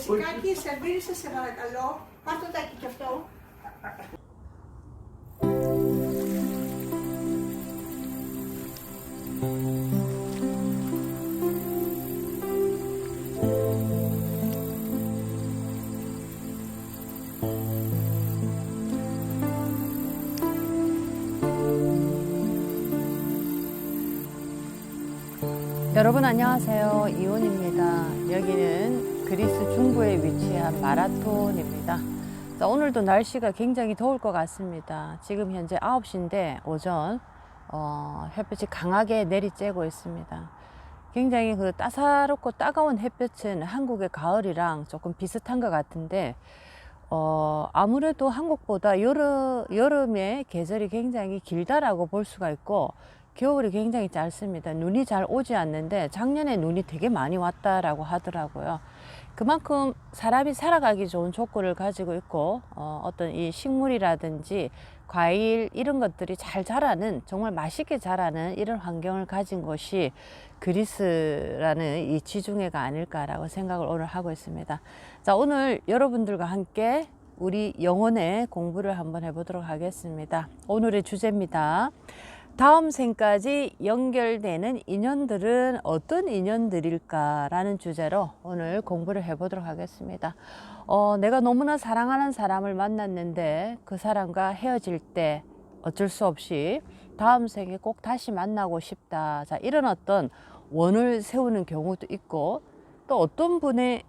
Sikaki, servire sa saragalo, pato tayo kikafto. 여러분 안녕하세요. 이온입니다. 여기는 그리스 중부에 위치한 마라톤입니다. 자, 오늘도 날씨가 굉장히 더울 것 같습니다. 지금 현재 9시인데 오전 햇볕이 강하게 내리쬐고 있습니다. 굉장히 그 따사롭고 따가운 햇볕은 한국의 가을이랑 조금 비슷한 것 같은데 아무래도 한국보다 여름의 계절이 굉장히 길다라고 볼 수가 있고 겨울이 굉장히 짧습니다. 눈이 잘 오지 않는데 작년에 눈이 되게 많이 왔다라고 하더라고요. 그만큼 사람이 살아가기 좋은 조건을 가지고 있고 어떤 이 식물이라든지 과일 이런 것들이 잘 자라는, 정말 맛있게 자라는 이런 환경을 가진 곳이 그리스라는 이 지중해가 아닐까라고 생각을 오늘 하고 있습니다. 자, 오늘 여러분들과 함께 우리 영혼의 공부를 한번 해보도록 하겠습니다. 오늘의 주제입니다. 다음 생까지 연결되는 인연들은 어떤 인연들일까라는 주제로 오늘 공부를 해보도록 하겠습니다. 내가 너무나 사랑하는 사람을 만났는데 그 사람과 헤어질 때 어쩔 수 없이 다음 생에 꼭 다시 만나고 싶다. 자, 이런 어떤 원을 세우는 경우도 있고, 또 어떤 분의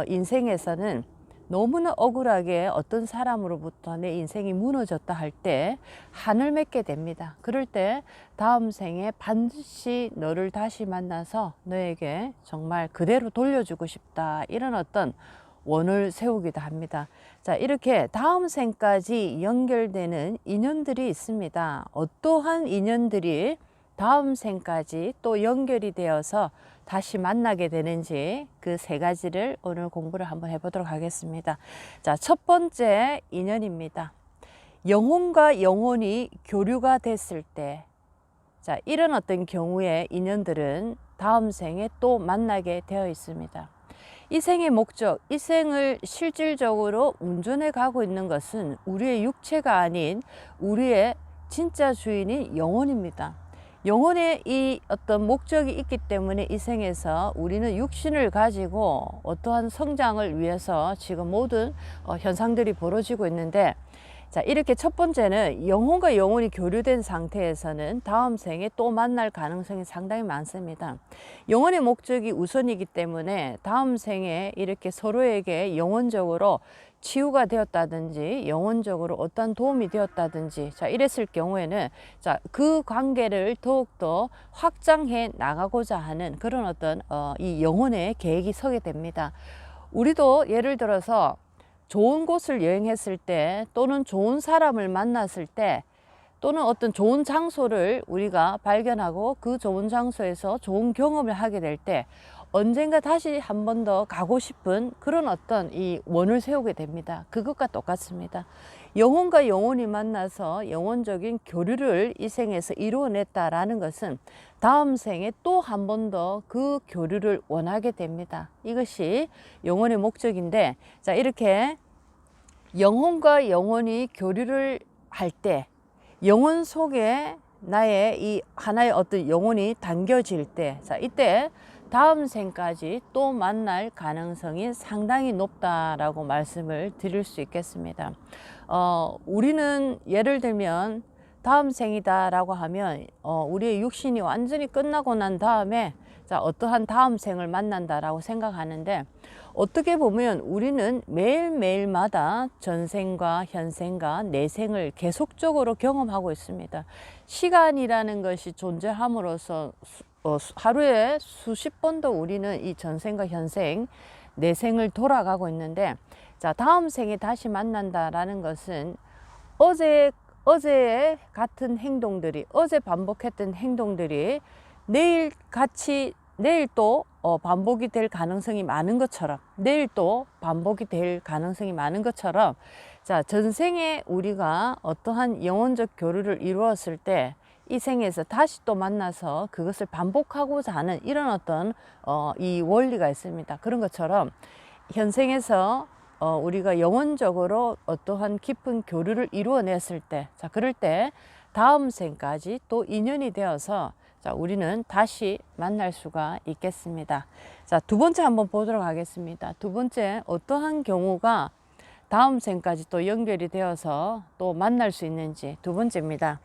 인생에서는 너무나 억울하게 어떤 사람으로부터 내 인생이 무너졌다 할 때 한을 맺게 됩니다. 그럴 때 다음 생에 반드시 너를 다시 만나서 너에게 정말 그대로 돌려주고 싶다. 이런 어떤 원을 세우기도 합니다. 자, 이렇게 다음 생까지 연결되는 인연들이 있습니다. 어떠한 인연들이 다음 생까지 또 연결이 되어서 다시 만나게 되는지 그 세 가지를 오늘 공부를 한번 해보도록 하겠습니다. 자, 첫 번째 인연입니다. 영혼과 영혼이 교류가 됐을 때, 자, 이런 어떤 경우의 인연들은 다음 생에 또 만나게 되어 있습니다. 이 생의 목적, 이 생을 실질적으로 운전해 가고 있는 것은 우리의 육체가 아닌 우리의 진짜 주인인 영혼입니다. 영혼의 이 어떤 목적이 있기 때문에 이 생에서 우리는 육신을 가지고 어떠한 성장을 위해서 지금 모든 현상들이 벌어지고 있는데, 자, 이렇게 첫 번째는 영혼과 영혼이 교류된 상태에서는 다음 생에 또 만날 가능성이 상당히 많습니다. 영혼의 목적이 우선이기 때문에 다음 생에 이렇게 서로에게 영혼적으로 치유가 되었다든지 영혼적으로 어떤 도움이 되었다든지, 자, 이랬을 경우에는 자, 그 관계를 더욱더 확장해 나가고자 하는 그런 어떤 이 영혼의 계획이 서게 됩니다. 우리도 예를 들어서 좋은 곳을 여행했을 때, 또는 좋은 사람을 만났을 때, 또는 어떤 좋은 장소를 우리가 발견하고 그 좋은 장소에서 좋은 경험을 하게 될 때 언젠가 다시 한 번 더 가고 싶은 그런 어떤 이 원을 세우게 됩니다. 그것과 똑같습니다. 영혼과 영혼이 만나서 영혼적인 교류를 이 생에서 이루어냈다라는 것은 다음 생에 또 한 번 더 그 교류를 원하게 됩니다. 이것이 영혼의 목적인데, 자, 이렇게 영혼과 영혼이 교류를 할 때, 영혼 속에 나의 이 하나의 어떤 영혼이 담겨질 때, 자, 이때 다음 생까지 또 만날 가능성이 상당히 높다라고 말씀을 드릴 수 있겠습니다. 우리는 예를 들면 다음 생이다라고 하면 우리의 육신이 완전히 끝나고 난 다음에 자, 어떠한 다음 생을 만난다라고 생각하는데, 어떻게 보면 우리는 매일매일마다 전생과 현생과 내생을 계속적으로 경험하고 있습니다. 시간이라는 것이 존재함으로써 하루에 수십 번도 우리는 이 전생과 현생, 내생을 돌아가고 있는데, 자, 다음 생에 다시 만난다라는 것은 어제의 같은 행동들이, 어제 반복했던 행동들이 내일 또 반복이 될 가능성이 많은 것처럼, 내일 또 반복이 될 가능성이 많은 것처럼, 자, 전생에 우리가 어떠한 영혼적 교류를 이루었을 때 이 생에서 다시 또 만나서 그것을 반복하고자 하는 이런 어떤 이 원리가 있습니다. 그런 것처럼 현생에서 우리가 영혼적으로 어떠한 깊은 교류를 이루어냈을 때, 자, 그럴 때 다음 생까지 또 인연이 되어서 자, 우리는 다시 만날 수가 있겠습니다. 자, 두 번째 한번 보도록 하겠습니다. 두 번째, 어떠한 경우가 다음 생까지 또 연결이 되어서 또 만날 수 있는지 두 번째입니다.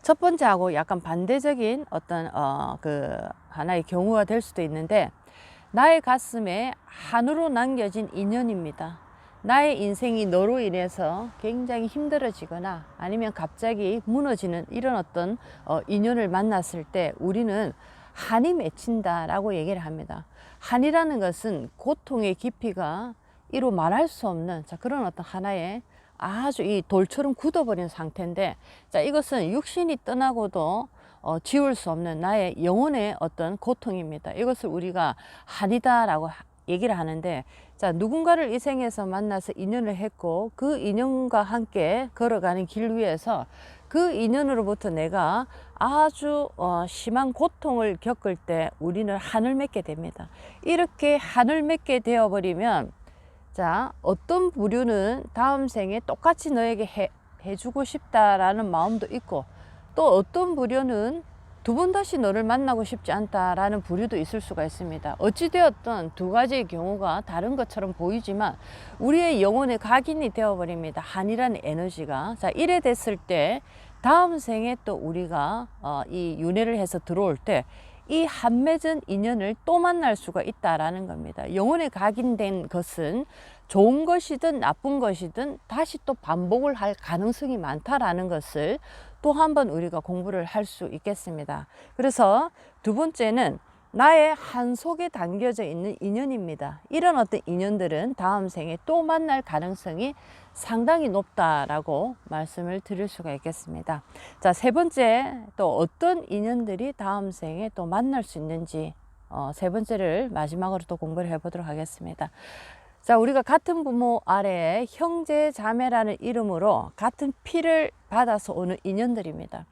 첫 번째하고 약간 반대적인 어떤 그 하나의 경우가 될 수도 있는데, 나의 가슴에 한으로 남겨진 인연입니다. 나의 인생이 너로 인해서 굉장히 힘들어지거나 아니면 갑자기 무너지는 이런 어떤 인연을 만났을 때 우리는 한이 맺힌다라고 얘기를 합니다. 한이라는 것은 고통의 깊이가 이루 말할 수 없는 자, 그런 어떤 하나의 아주 이 돌처럼 굳어버린 상태인데, 자, 이것은 육신이 떠나고도 지울 수 없는 나의 영혼의 어떤 고통입니다. 이것을 우리가 한이다라고 얘기를 하는데, 자, 누군가를 이 생에서 만나서 인연을 했고 그 인연과 함께 걸어가는 길 위에서 그 인연으로부터 내가 아주 심한 고통을 겪을 때 우리는 한을 맺게 됩니다. 이렇게 한을 맺게 되어버리면, 자, 어떤 부류는 다음 생에 똑같이 너에게 해주고 싶다라는 마음도 있고, 또 어떤 부류는 두 번 다시 너를 만나고 싶지 않다라는 부류도 있을 수가 있습니다. 어찌되었든 두 가지의 경우가 다른 것처럼 보이지만 우리의 영혼의 각인이 되어버립니다. 한이라는 에너지가. 자, 이래 됐을 때 다음 생에 또 우리가 이 윤회를 해서 들어올 때 이 한 맺은 인연을 또 만날 수가 있다라는 겁니다. 영혼에 각인된 것은 좋은 것이든 나쁜 것이든 다시 또 반복을 할 가능성이 많다라는 것을 또 한 번 우리가 공부를 할 수 있겠습니다. 그래서 두 번째는 나의 한 속에 담겨져 있는 인연입니다. 이런 어떤 인연들은 다음 생에 또 만날 가능성이 상당히 높다라고 말씀을 드릴 수가 있겠습니다. 자, 세 번째, 또 어떤 인연들이 다음 생에 또 만날 수 있는지 세 번째를 마지막으로 또 공부를 해보도록 하겠습니다. 자, 우리가 같은 부모 아래에 형제 자매라는 이름으로 같은 피를 받아서 오는 인연들입니다.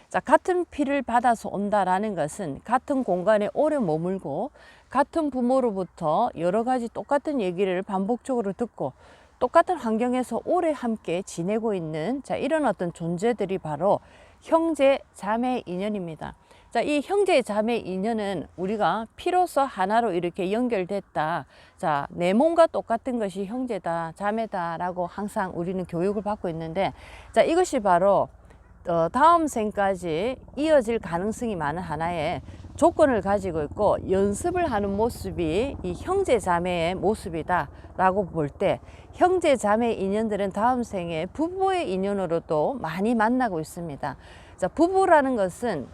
자, 같은 피를 받아서 온다라는 것은 같은 공간에 오래 머물고 같은 부모로부터 여러 가지 똑같은 얘기를 반복적으로 듣고 똑같은 환경에서 오래 함께 지내고 있는 자, 이런 어떤 존재들이 바로 형제 자매 인연입니다. 자, 이 형제 자매 인연은 우리가 피로서 하나로 이렇게 연결됐다. 자, 내 몸과 똑같은 것이 형제다, 자매다라고 항상 우리는 교육을 받고 있는데, 자, 이것이 바로 다음 생까지 이어질 가능성이 많은 하나의 조건을 가지고 있고 연습을 하는 모습이 이 형제 자매의 모습이다 라고 볼 때, 형제 자매 인연들은 다음 생에 부부의 인연으로도 많이 만나고 있습니다. 자, 부부라는 것은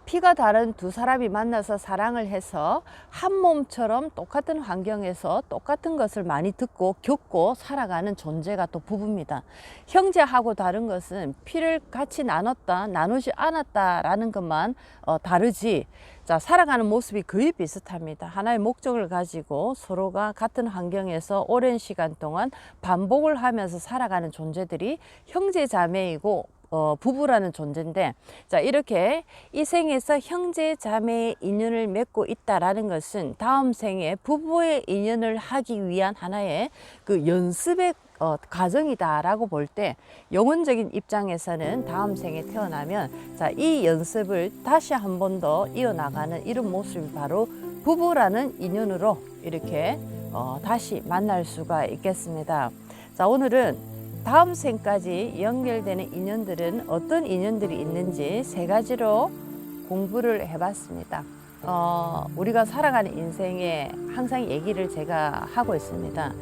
피가 다른 두 사람이 만나서 사랑을 해서 한 몸처럼 똑같은 환경에서 똑같은 것을 많이 듣고 겪고 살아가는 존재가 또 부부입니다. 형제하고 다른 것은 피를 같이 나눴다, 나누지 않았다라는 것만 다르지, 자, 살아가는 모습이 거의 비슷합니다. 하나의 목적을 가지고 서로가 같은 환경에서 오랜 시간 동안 반복을 하면서 살아가는 존재들이 형제 자매이고 부부라는 존재인데, 자, 이렇게 이 생에서 형제 자매의 인연을 맺고 있다라는 것은 다음 생에 부부의 인연을 하기 위한 하나의 그 연습의 과정이다라고 볼 때, 영혼적인 입장에서는 다음 생에 태어나면 자, 이 연습을 다시 한 번 더 이어나가는 이런 모습이 바로 부부라는 인연으로 이렇게 다시 만날 수가 있겠습니다. 자, 오늘은 다음 생까지 연결되는 인연들은 어떤 인연들이 있는지 세 가지로 공부를 해봤습니다. 우리가 살아가는 인생에 항상 얘기를 제가 하고 있습니다.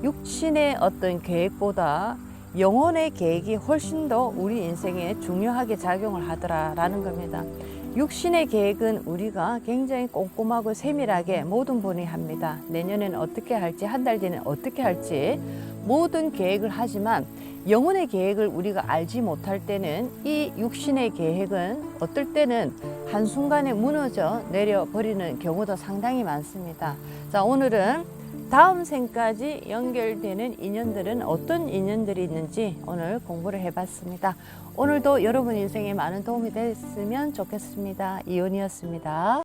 육신의 어떤 계획보다 영혼의 계획이 훨씬 더 우리 인생에 중요하게 작용을 하더라라는 겁니다. 육신의 계획은 우리가 굉장히 꼼꼼하고 세밀하게 모든 분이 합니다. 내년에는 어떻게 할지, 한 달 뒤에는 어떻게 할지 모든 계획을 하지만 영혼의 계획을 우리가 알지 못할 때는 이 육신의 계획은 어떨 때는 한순간에 무너져 내려버리는 경우도 상당히 많습니다. 자, 오늘은 다음 생까지 연결되는 인연들은 어떤 인연들이 있는지 오늘 공부를 해봤습니다. 오늘도 여러분 인생에 많은 도움이 됐으면 좋겠습니다. 이온이었습니다.